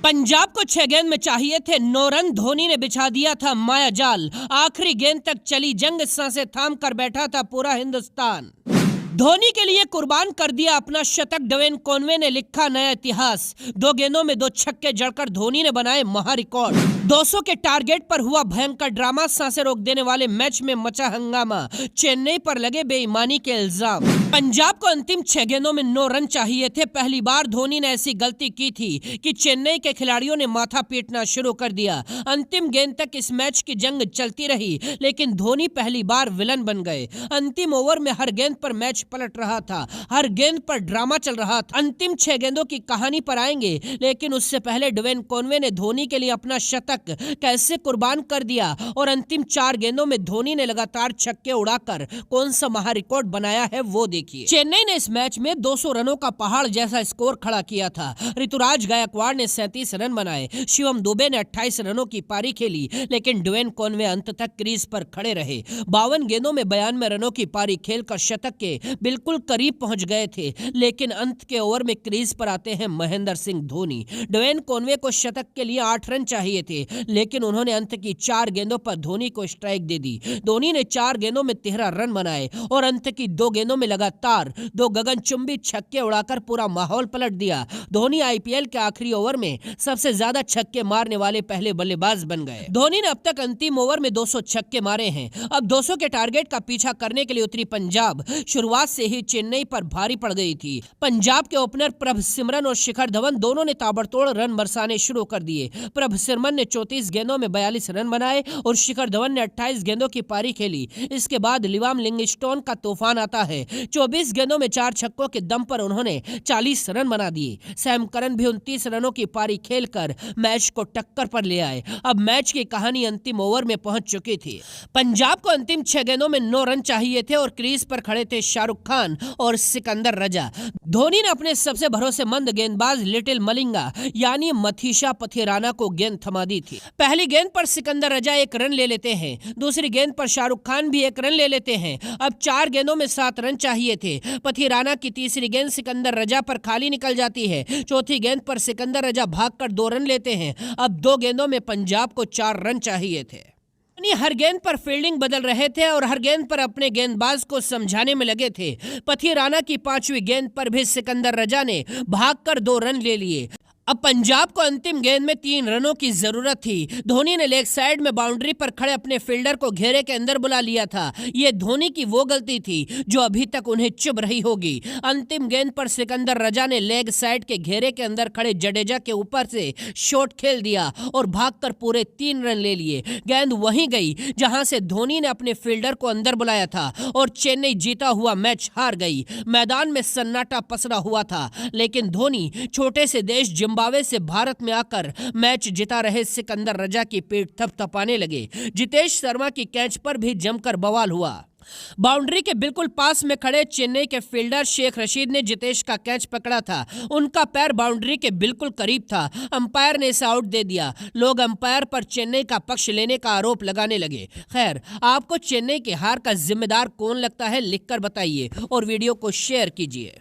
पंजाब को 6 गेंद में चाहिए थे 9 रन। धोनी ने बिछा दिया था माया जाल। आखिरी गेंद तक चली जंग, सांसें थाम कर बैठा था पूरा हिंदुस्तान। धोनी के लिए कुर्बान कर दिया अपना शतक। ड्वेन कॉनवे ने लिखा नया इतिहास। 2 गेंदों में 2 छक्के जड़कर धोनी ने बनाए महा रिकॉर्ड। 200 के टारगेट पर हुआ भयंकर ड्रामा। सांसें रोक देने वाले मैच में मचा हंगामा। चेन्नई पर लगे बेईमानी के इल्जाम। पंजाब को अंतिम 6 गेंदों में 9 रन चाहिए थे। पहली बार धोनी ने ऐसी गलती की थी कि चेन्नई के खिलाड़ियों ने माथा पीटना शुरू कर दिया। अंतिम गेंद तक इस मैच की जंग चलती रही, लेकिन धोनी पहली बार विलन बन गए। अंतिम ओवर में हर गेंद पर मैच पलट रहा था, हर गेंद पर ड्रामा चल रहा था। अंतिम 6 गेंदों की कहानी पर आएंगे, लेकिन उससे पहले ड्वेन कॉनवे ने धोनी के लिए अपना शतक कैसे कुर्बान कर दिया और अंतिम 4 गेंदों में धोनी ने लगातार छक्के उड़ाकर कौन सा महा रिकॉर्ड बनाया है वो देखिए। चेन्नई ने इस मैच में 200 रनों का पहाड़ जैसा स्कोर खड़ा किया था। ऋतुराज गायकवाड़ ने 37 रन बनाए, शिवम दुबे ने 28 रनों की पारी खेली, लेकिन ड्वेन कॉनवे अंत तक क्रीज पर खड़े रहे। 52 गेंदों में 92 रनों की पारी खेलकर शतक के बिल्कुल करीब पहुंच गए थे, लेकिन अंत के ओवर में क्रीज पर आते हैं महेंद्र सिंह धोनी। ड्वेन कॉनवे को शतक के लिए 8 रन चाहिए थे, लेकिन उन्होंने अंत की 4 गेंदों पर धोनी को स्ट्राइक दे दी। धोनी ने 4 गेंदों में 13 रन बनाए और अंत की 2 गेंदों में लगातार 2 गगनचुंबी छक्के उड़ाकर पूरा माहौल पलट दिया। धोनी आईपीएल के आखिरी ओवर में सबसे ज्यादा छक्के मारने वाले पहले बल्लेबाज बन गए। धोनी ने अब तक अंतिम ओवर में 200 छक्के मारे हैं। अब 200 के टारगेट का पीछा करने के लिए उतरी पंजाब। शुरुआत से ही चेन्नई पर भारी पड़ गई थी। पंजाब के ओपनर प्रभसिमरन और शिखर धवन दोनों ने ताबड़तोड़ रन बरसाने शुरू कर दिए। प्रभसिमरन ने 34 गेंदों में 42 रन बनाए और शिखर धवन ने 28 गेंदों की पारी खेली। इसके बाद लिवाम लिविंगस्टोन का तूफान आता है। 24 गेंदों में 4 छक्कों के दम पर उन्होंने 40 रन बना दिए। सैम करन भी 29 रनों की पारी खेलकर मैच को टक्कर पर ले आए। अब मैच की कहानी अंतिम ओवर में पहुंच चुकी थी। पंजाब को अंतिम 6 गेंदों में 9 रन चाहिए थे और क्रीज पर खड़े थे शाहरुख खान और सिकंदर रजा। धोनी ने अपने सबसे भरोसेमंद गेंदबाज लिटिल मलिंगा यानी मथीशा पथिराना को गेंद थमा दी थी। पहली गेंद पर सिकंदर रजा 1 रन ले लेते हैं, दूसरी गेंद पर शाहरुख खान भी 1 रन ले लेते हैं। अब 4 गेंदों में 7 रन चाहिए थे। पथिराना की तीसरी गेंद सिकंदर रजा पर खाली निकल जाती है। चौथी गेंद पर सिकंदर रजा भागकर 2 रन लेते हैं। अब 2 गेंदों में पंजाब को 4 रन चाहिए थे। हर गेंद पर फील्डिंग बदल रहे थे और हर गेंद पर अपने गेंदबाज को समझाने में लगे थे। पथिराना की 5वीं गेंद पर भी सिकंदर रजा ने भागकर 2 रन ले लिए। अब पंजाब को अंतिम गेंद में 3 रनों की जरूरत थी। धोनी ने लेग साइड में बाउंड्री पर खड़े अपने फील्डर को घेरे के अंदर बुला लिया था। ये धोनी की वो गलती थी जो अभी तक उन्हें चुभ रही होगी। अंतिम गेंद पर सिकंदर रजा ने लेग साइड के घेरे के अंदर खड़े जडेजा के ऊपर से शॉट खेल दिया और भागकर पूरे 3 रन ले लिए। गेंद वहीं गई जहां से धोनी ने अपने फील्डर को अंदर बुलाया था और चेन्नई जीता हुआ मैच हार गई। मैदान में सन्नाटा पसरा हुआ था, लेकिन धोनी छोटे से देश जिम्बाब्वे से भारत में आकर मैच जिता रहे सिकंदर रजा की पीठ थपथपाने लगे। जितेश शर्मा की कैच पर भी जमकर बवाल हुआ। बाउंड्री के बिल्कुल पास में खड़े चेन्नई के फील्डर शेख रशीद ने जितेश का कैच पकड़ा था। उनका पैर बाउंड्री के बिल्कुल करीब था। अंपायर ने इसे आउट दे दिया। लोग अंपायर पर चेन्नई का पक्ष लेने का आरोप लगाने लगे। खैर, आपको चेन्नई की हार का जिम्मेदार कौन लगता है लिखकर बताइए और वीडियो को शेयर कीजिए।